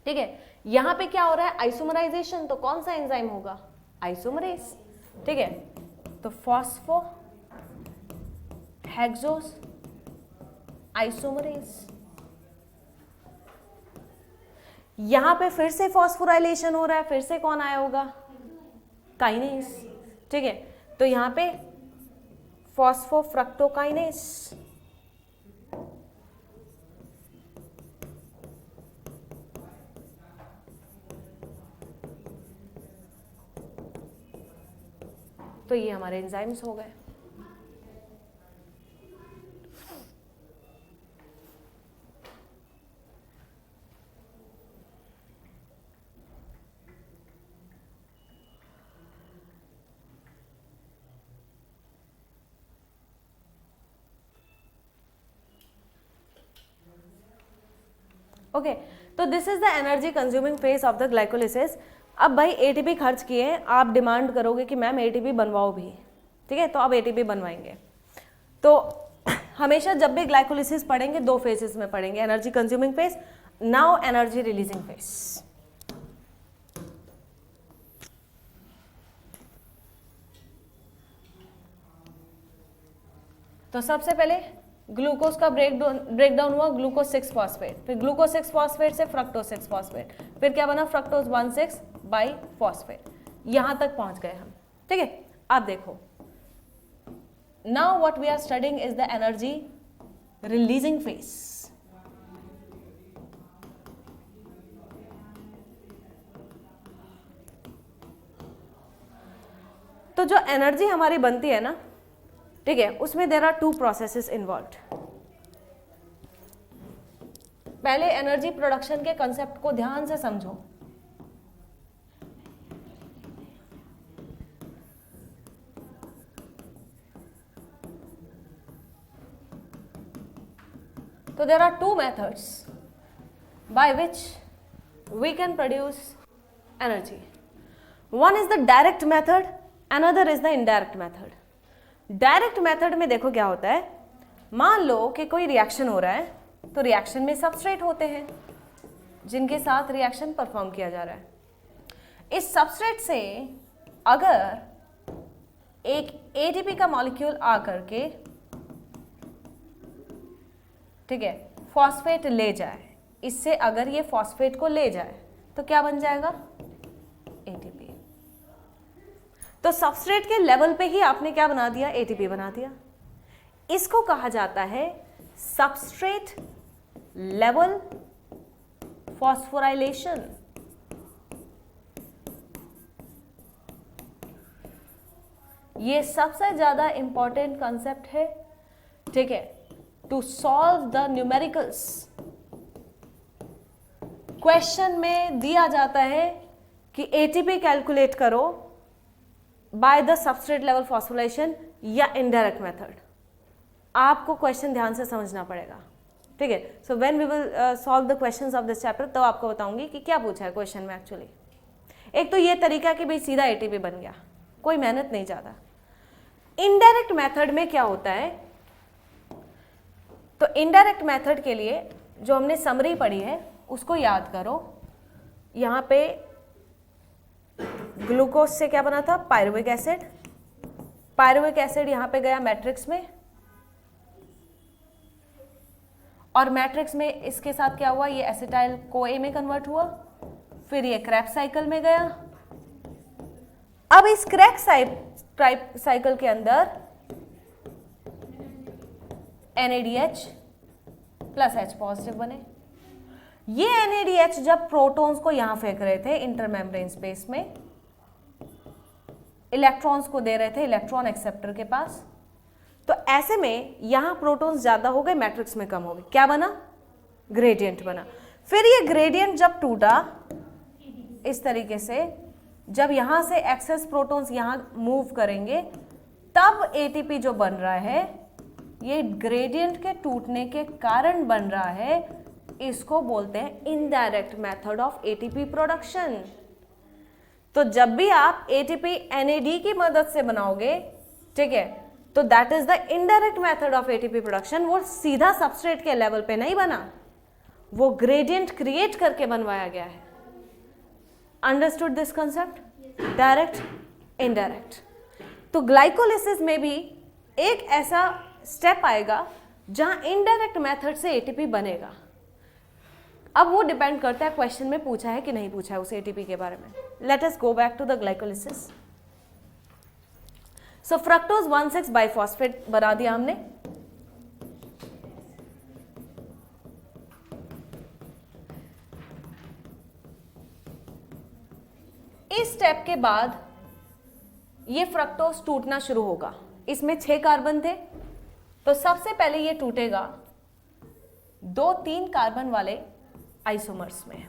ठीक है, यहां पे क्या हो रहा है, आइसोमराइजेशन, तो कौन सा एंजाइम होगा, आइसोमरेज। ठीक है, तो फॉस्फो हेक्सोस आइसोमरेज, यहां पे फिर से फॉस्फोराइलेशन हो रहा है, फिर से कौन आया होगा, काइनेज। ठीक है, तो यहां पे फॉस्फोफ्रक्टोकाइनेज, तो ये हमारे एंजाइम्स हो गए। ओके, तो this is the energy consuming phase of the glycolysis. अब भाई एटीपी खर्च किए, आप डिमांड करोगे कि मैम एटीपी बनवाओ भी। ठीक है, तो अब एटीपी बनवाएंगे। तो हमेशा जब भी ग्लाइकोलिसिस पढ़ेंगे 2 फेजेस में पढ़ेंगे, energy consuming phase, now energy releasing phase. तो सबसे पहले ग्लूकोज का ब्रेकडाउन हुआ, ग्लूकोज 6 फॉस्फेट, फिर ग्लूकोज 6 फॉस्फेट से फ्रक्टोज 6 फॉस्फेट, फिर क्या बना, फ्रक्टोज 1,6 बाई फॉस्फेट। यहां तक पहुंच गए हम। ठीक है, अब देखो, now what we are studying is the energy releasing phase. तो जो एनर्जी हमारी बनती है ना, ठीक है, उसमें देयर आर 2 प्रोसेसेस इन्वॉल्व्ड। पहले एनर्जी प्रोडक्शन के कंसेप्ट को ध्यान से समझो। तो there are two methods by which we can produce energy. One is the direct method, another is the indirect method. Direct method में देखो क्या होता है, मान लो कि कोई रिएक्शन हो रहा है, तो रिएक्शन में सबस्ट्रेट होते हैं जिनके साथ रिएक्शन परफॉर्म किया जा रहा है। इस सबस्ट्रेट से अगर एक एटीपी का मॉलिक्यूल आकर के, ठीक है, फॉस्फेट ले जाए, इससे अगर ये फॉस्फेट को ले जाए तो क्या बन जाएगा, एटीपी। तो सबस्ट्रेट के लेवल पे ही आपने क्या बना दिया, एटीपी बना दिया। इसको कहा जाता है सबस्ट्रेट लेवल फॉस्फोराइलेशन। ये सबसे ज्यादा इंपॉर्टेंट कंसेप्ट है, ठीक है, to solve the numericals. Question में दिया जाता है कि एटीपी कैलकुलेट करो by the substrate level phosphorylation या इनडायरेक्ट मेथड। आपको क्वेश्चन ध्यान से समझना पड़ेगा, ठीक है। So when we will solve the questions of this chapter, तो आपको बताऊंगी कि क्या पूछा है क्वेश्चन में एक्चुअली। एक तो ये तरीका कि भाई सीधा एटीपी बन गया, कोई मेहनत नहीं ज़्यादा। इनडायरेक्ट मेथड में क्या होता है, तो इनडायरेक्ट मेथड के लिए जो हमने समरी पढ़ी है उसको याद करो। यहाँ पे ग्लूकोज से क्या बना था, पायरुविक एसिड। पायरुविक एसिड यहाँ पे गया मैट्रिक्स में, और मैट्रिक्स में इसके साथ क्या हुआ, ये एसिटाइल CoA में कन्वर्ट हुआ, फिर ये क्रैब्स साइकिल में गया। अब इस क्रैब्स साइकिल के अंदर NADH प्लस H पॉजिटिव बने। ये NADH जब प्रोटॉन्स को यहां फेंक रहे थे इंटरमेम्ब्रेन स्पेस में, इलेक्ट्रॉन्स को दे रहे थे इलेक्ट्रॉन एक्सेप्टर के पास, तो ऐसे में यहां प्रोटॉन्स ज्यादा हो गए, मैट्रिक्स में कम हो गए, क्या बना, ग्रेडियंट बना। फिर ये ग्रेडियंट जब टूटा इस तरीके से, जब यहां से एक्सेस प्रोटॉन्स यहां मूव करेंगे, तब एटीपी जो बन रहा है ये ग्रेडियंट के टूटने के कारण बन रहा है। इसको बोलते हैं indirect method of ATP production. तो जब भी आप एटीपी NAD की मदद से बनाओगे, ठीक है, तो that is the indirect method of ATP production. वो सीधा सबस्ट्रेट के लेवल पे नहीं बना, वो ग्रेडियंट क्रिएट करके बनवाया गया है। Understood this concept, direct indirect. तो ग्लाइकोलिसिस में भी एक ऐसा स्टेप आएगा जहां इनडायरेक्ट मेथड से एटीपी बनेगा। अब वो डिपेंड करता है क्वेश्चन में पूछा है कि नहीं पूछा है उस एटीपी के बारे में। Let us go back to the glycolysis. So fructose 1,6 biphosphate बना दिया हमने। इस स्टेप के बाद ये फ्रक्टोज टूटना शुरू होगा। इसमें 6 कार्बन थे, तो सबसे पहले ये टूटेगा 2-3 कार्बन वाले आइसोमर्स में।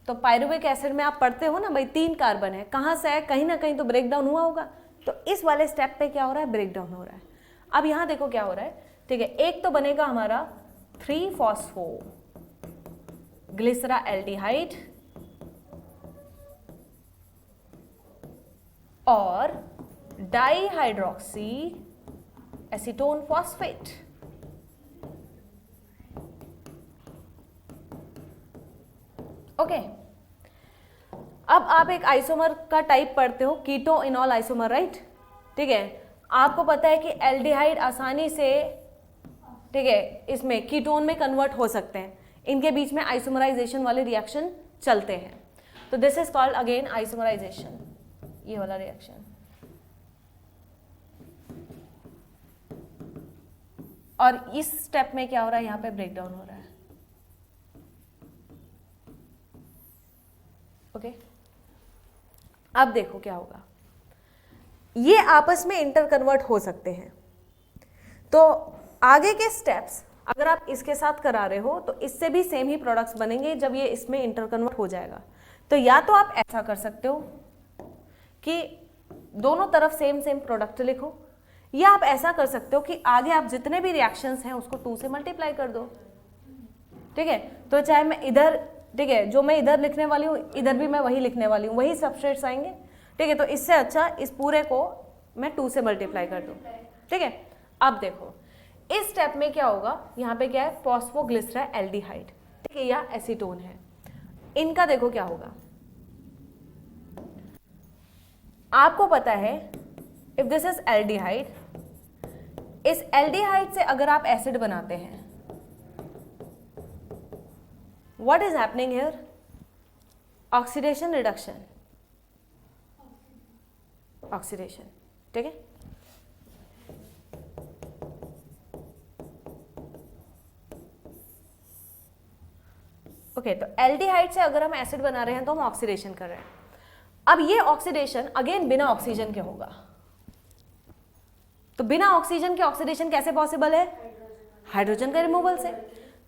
तो पायरुविक एसिड में आप पढ़ते हो ना भाई, 3 कार्बन है, कहां से है, कहीं ना कहीं तो ब्रेक डाउन हुआ होगा। तो इस वाले स्टेप पे क्या हो रहा है, ब्रेक डाउन हो रहा है। अब यहां देखो क्या हो रहा है, ठीक है, एक तो बनेगा हमारा 3-फॉस्फो ग्लिसरा एल्डिहाइड और डाइहाइड्रोक्सी एसीटोन फॉस्फेट। ओके, अब आप एक आइसोमर का टाइप पढ़ते हो, कीटो इनॉल आइसोमर, राइट, ठीक है। आपको पता है कि एल्डिहाइड आसानी से, ठीक है, इसमें कीटोन में कन्वर्ट हो सकते हैं, इनके बीच में आइसोमराइजेशन वाले रिएक्शन चलते हैं। तो this is called again isomerization, ये वाला रिएक्शन। और इस स्टेप में क्या हो रहा है, यहां पे ब्रेक डाउन हो रहा है। ओके, अब देखो क्या होगा, ये आपस में इंटर कन्वर्ट हो सकते हैं। तो आगे के स्टेप्स अगर आप इसके साथ करा रहे हो तो इससे भी सेम ही प्रोडक्ट्स बनेंगे जब ये इसमें इंटर कन्वर्ट हो जाएगा। तो या तो आप ऐसा कर सकते हो कि दोनों तरफ सेम प्रोडक्ट लिखो, या आप ऐसा कर सकते हो कि आगे आप जितने भी रिएक्शंस हैं उसको 2 से मल्टीप्लाई कर दो, ठीक है। तो चाहे मैं इधर, ठीक है, जो मैं इधर लिखने वाली हूँ इधर भी मैं वही लिखने वाली हूँ, वही सबस्ट्रेट्स आएंगे, ठीक है। तो इससे अच्छा इस पूरे को मैं 2 से मल्टीप्लाई कर दूँ, ठीक है। अब देखो इस स्टेप में क्या होगा, यहाँ पे क्या है, फॉस्फोग्लिसराल्डिहाइड, ठीक है, या एसीटोन है। इनका देखो क्या होगा, आपको पता है इफ दिस इज एल्डिहाइड, इस एल्डिहाइड से अगर आप एसिड बनाते हैं, what is happening here, oxidation reduction, oxidation, ठीक है। ओके, तो एल्डिहाइड से अगर हम एसिड बना रहे हैं तो हम ऑक्सीडेशन कर रहे हैं। अब ये ऑक्सीडेशन अगेन बिना ऑक्सीजन के होगा, तो बिना ऑक्सीजन के ऑक्सीडेशन कैसे पॉसिबल है, हाइड्रोजन के रिमूवल से।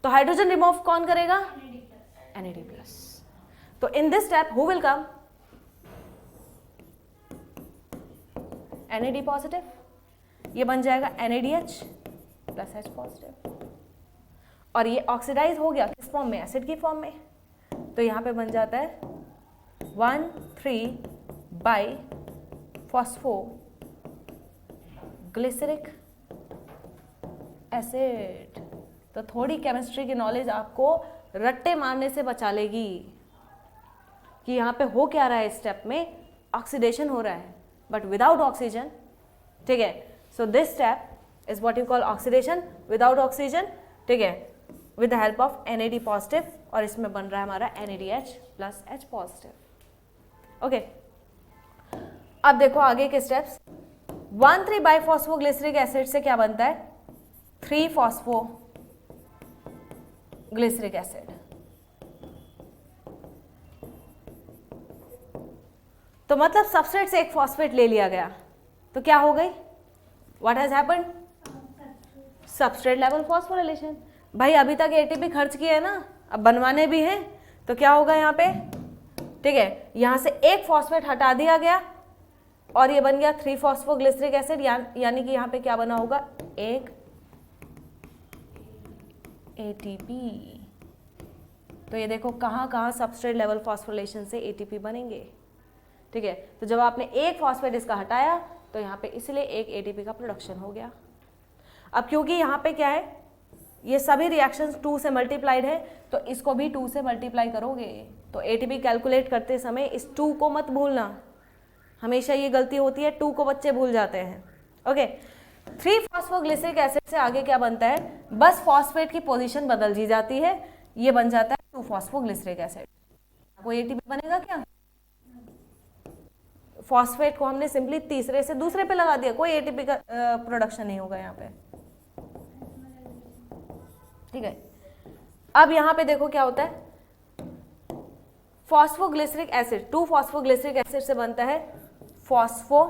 तो हाइड्रोजन रिमूव कौन करेगा, NAD+। तो in this step who will come, NAD positive, ये बन जाएगा NADH प्लस H पॉजिटिव, और ये ऑक्सीडाइज हो गया किस फॉर्म में, एसिड की फॉर्म में। तो यहाँ पे बन जाता है 1,3-बाई-फॉस्फोग्लिसरिक एसिड। तो थोड़ी केमिस्ट्री की नॉलेज आपको रट्टे मारने से बचा लेगी कि यहाँ पे हो क्या रहा है, इस स्टेप में ऑक्सीडेशन हो रहा है बट विदाउट ऑक्सीजन, ठीक है। So this step is what you call oxidation without oxygen, ठीक है, with the help of NAD positive, और इसमें बन रहा है हमारा NADH plus H positive, okay. अब देखो आगे के स्टेप्स, 1,3-बाई-फॉस्फोग्लिसरिक एसिड से क्या बनता है, 3-फॉस्फोग्लिसरिक एसिड। तो मतलब सबस्ट्रेट से एक फॉस्फेट ले लिया गया, तो क्या हो गई, what has happened, substrate level phosphorylation. भाई अभी तक ATP खर्च किया है ना, अब बनवाने भी हैं, तो क्या होगा यहाँ पे, ठीक है, यहाँ से एक फॉस्फेट हटा दिया गया और ये बन गया 3-फॉस्फोग्लिसरिक एसिड, यानी कि यहाँ पे क्या बना होगा, एक ATP। तो ये देखो कहाँ कहाँ सबस्ट्रेट लेवल फॉस्फोरिलेशन से ATP बनेंगे, ठीक है। तो जब आपने एक फॉस्फेट इसका हटाया तो यहाँ पे इसलिए एक ATP का प्रोडक्शन हो गया। अब क्योंकि यहाँ पे क्या है, ये सभी रिएक्शंस 2 से मल्टीप्लाइड है, तो इसको भी 2 से मल्टीप्लाई करोगे। तो ATP कैलकुलेट करते समय इस 2 को मत भूलना, हमेशा ये गलती होती है, 2 को बच्चे भूल जाते हैं, ओके। 3-फॉस्फोग्लिसरिक एसिड से आगे क्या बनता है, बस फॉस्फेट की पोजीशन बदल दी जाती है, ये बन जाता है 2-फॉस्फोग्लिसरिक एसिड। कोई ATP बनेगा क्या, फॉस्फेट को हमने सिंपली तीसरे से दूसरे पे लगा दिया, कोई ATP का प्रोडक्शन नहीं होगा यहाँ पे, ठीक है। अब यहाँ पे देखो क्या होता है, फॉस्फोग्लिसरिक एसिड 2-फॉस्फोग्लिसरिक एसिड से बनता है फॉस्फो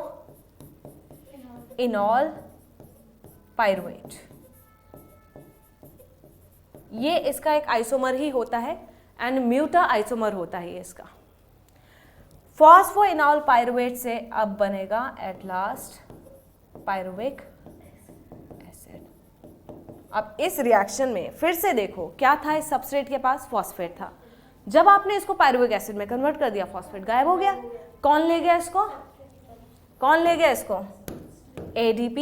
इनॉल पायरुवेट। ये इसका एक आइसोमर ही होता है एंड म्यूटा आइसोमर होता है ये इसका। फॉस्फो इनॉल पायरुवेट से अब बनेगा एट लास्ट पायरुविक एसिड। अब इस रिएक्शन में फिर से देखो क्या था, इस सबस्ट्रेट के पास फॉस्फेट था, जब आपने इसको पायरुविक एसिड में कन्वर्ट कर दिया फॉस्फेट गायब हो गया। कौन ले गया इसको, कौन ले गया इसको, ADP।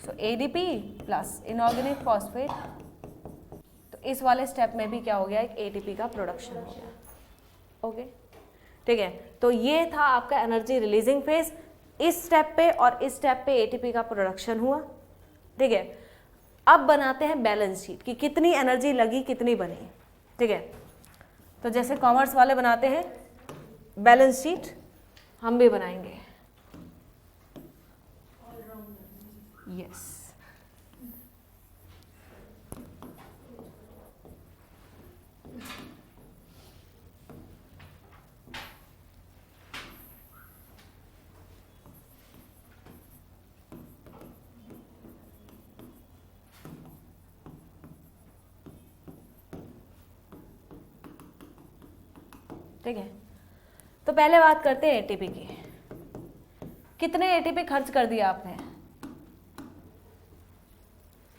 सो ADP प्लस इनऑर्गेनिक फॉस्फेट, तो इस वाले स्टेप में भी क्या हो गया, एक ATP का प्रोडक्शन हो गया, ओके, ठीक है। तो ये था आपका एनर्जी रिलीजिंग फेज, इस स्टेप पे और इस स्टेप पे ATP का प्रोडक्शन हुआ, ठीक है। अब बनाते हैं बैलेंस शीट कि कितनी एनर्जी लगी कितनी बनी, ठीक है। तो जैसे कॉमर्स वाले बनाते हैं बैलेंस शीट, हम भी बनाएंगे, यस। ठीक है, तो पहले बात करते हैं ATP की। कितने एटीपी खर्च कर दिया आपने?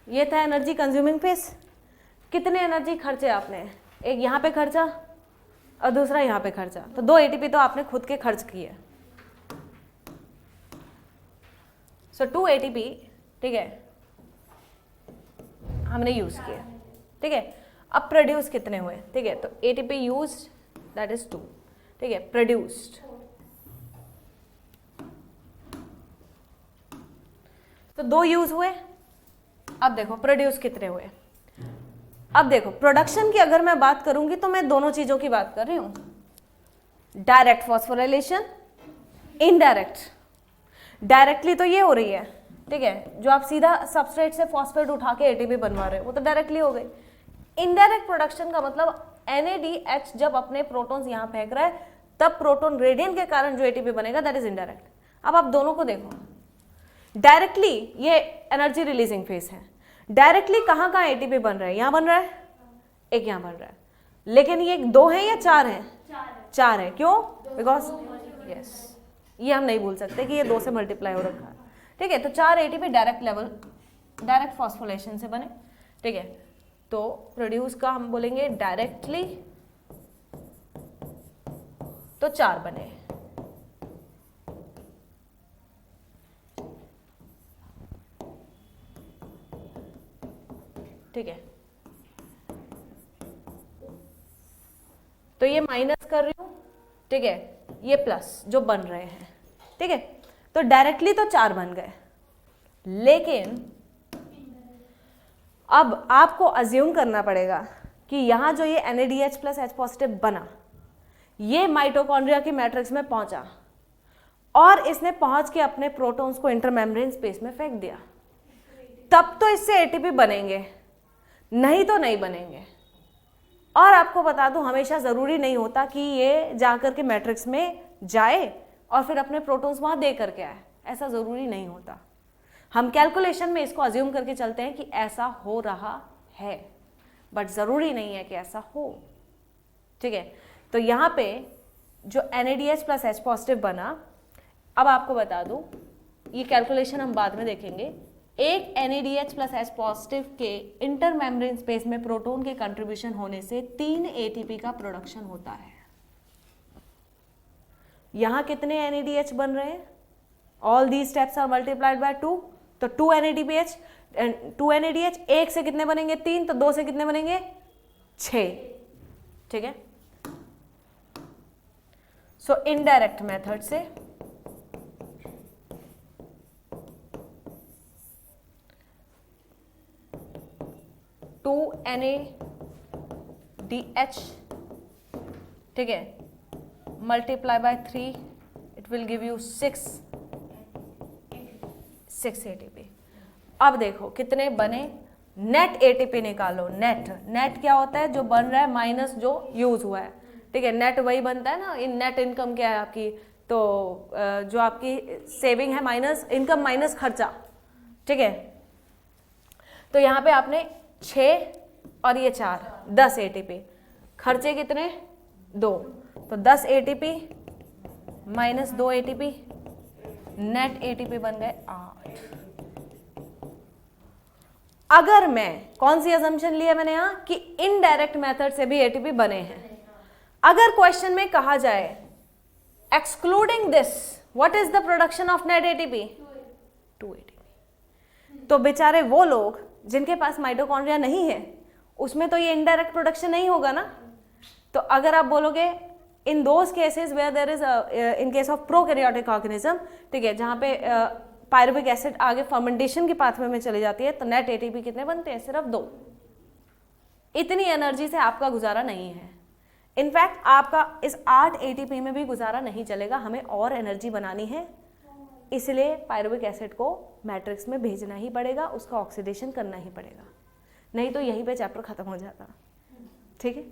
ये था एनर्जी कंज्यूमिंग फेज। कितने एनर्जी खर्चे आपने? एक यहाँ पे खर्चा और दूसरा यहाँ पे खर्चा, तो 2 एटीपी तो आपने खुद के खर्च किए। सो 2 एटीपी, ठीक है, हमने यूज किए, ठीक है। अब प्रोड्यूस कितने हुए? ठीक है, तो एटीपी यूज दैट इज 2, ठीक है, प्रोड्यूस्ड तो 2 यूज हुए। अब देखो प्रोड्यूस कितने हुए। अब देखो प्रोडक्शन की अगर मैं बात करूंगी तो मैं दोनों चीजों की बात कर रही हूं, डायरेक्ट फॉस्फोराइलेशन, इनडायरेक्ट। डायरेक्टली तो ये हो रही है, ठीक है, जो आप सीधा सबस्ट्रेट से फॉस्फेट उठा के एटीपी बनवा रहे हो वो तो डायरेक्टली हो गई। इनडायरेक्ट प्रोडक्शन का मतलब NADH जब अपने प्रोटॉन्स यहां फेंक रहा है तब प्रोटॉन ग्रेडियंट के कारण जो एटीपी बनेगा दैट इज इनडायरेक्ट। अब आप दोनों को देखो, डायरेक्टली ये एनर्जी रिलीजिंग फेज है, डायरेक्टली कहाँ कहाँ एटीपी बन रहा है? यहाँ बन रहा है, एक यहाँ बन रहा है, लेकिन ये 2 है या 4 है? 4 है। क्यों? बिकॉज यस, ये हम नहीं भूल सकते कि ये 2 से मल्टीप्लाई हो रखा है, ठीक है। तो 4 ATP direct level, direct phosphorylation से बने, ठीक है। तो प्रोड्यूस का हम बोलेंगे डायरेक्टली, तो 4 बने, ठीक है। तो ये माइनस कर रही हूं, ठीक है, ये प्लस जो बन रहे हैं, ठीक है। तो डायरेक्टली तो 4 बन गए, लेकिन अब आपको अज्यूम करना पड़ेगा कि यहां जो ये NADH प्लस H पॉजिटिव बना, ये माइटोकॉन्ड्रिया की मैट्रिक्स में पहुंचा और इसने पहुंच के अपने प्रोटॉन्स को इंटरमेम्ब्रेन स्पेस में फेंक दिया, तब तो इससे एटीपी बनेंगे, नहीं तो नहीं बनेंगे। और आपको बता दूं, हमेशा जरूरी नहीं होता कि ये जाकर के मैट्रिक्स में जाए और फिर अपने प्रोटॉन्स वहां दे करके आए, ऐसा जरूरी नहीं होता। हम कैलकुलेशन में इसको अज्यूम करके चलते हैं कि ऐसा हो रहा है, बट जरूरी नहीं है कि ऐसा हो, ठीक है। तो यहाँ पे जो NADH प्लस H पॉजिटिव बना, अब आपको बता दूं, ये कैलकुलेशन हम बाद में देखेंगे। एक NADH प्लस H पॉजिटिव के इंटरमेम्ब्रेन स्पेस में प्रोटॉन के कंट्रीब्यूशन होने से 3 ATP का प्रोडक्शन होता है। यहां कितने NADH बन रहे हैं? All these steps are multiplied by 2, तो 2 NADH, एक से कितने बनेंगे? 3, तो 2 से कितने बनेंगे? 6, ठीक है। सो इनडायरेक्ट मेथड से NADH, ठीक है, multiply by 3, it will give you 6 ATP। अब देखो कितने बने, नेट एटीपी निकालो। नेट क्या होता है? जो बन रहा है माइनस जो यूज हुआ है, ठीक है। नेट वही बनता है ना, इन नेट इनकम क्या है आपकी, तो जो आपकी सेविंग है माइनस इनकम माइनस खर्चा, ठीक है। तो यहाँ पे आपने 6 और ये 4, 10 एटीपी, खर्चे कितने? 2, तो 10 ATP minus 2 ATP, net ATP बन गए 8। अगर मैं कौन सी अजम्पशन लिया मैंने यहां कि इनडायरेक्ट मेथड से भी एटीपी बने हैं, अगर क्वेश्चन में कहा जाए excluding this what is the production of net ATP? 2 ATP. तो बेचारे वो लोग जिनके पास माइटोकॉन्ड्रिया नहीं है उसमें तो ये इनडायरेक्ट प्रोडक्शन नहीं होगा ना। तो अगर आप बोलोगे in those cases where there is in case of prokaryotic organism, ठीक है, जहां पे पायरुविक एसिड आगे फर्मेंटेशन के पाथवे में चली जाती है, तो नेट एटीपी कितने बनते हैं? सिर्फ 2। इतनी एनर्जी से आपका गुजारा नहीं है। इनफैक्ट आपका इस 8 एटीपी में भी गुजारा नहीं चलेगा, हमें और एनर्जी बनानी है, इसलिए पायरुविक एसिड को मैट्रिक्स में भेजना ही पड़ेगा, उसका ऑक्सीडेशन करना ही पड़ेगा, नहीं तो यहीं पे चैप्टर खत्म हो जाता, ठीक है।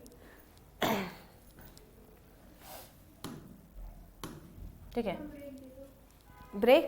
ठीक है, ब्रेक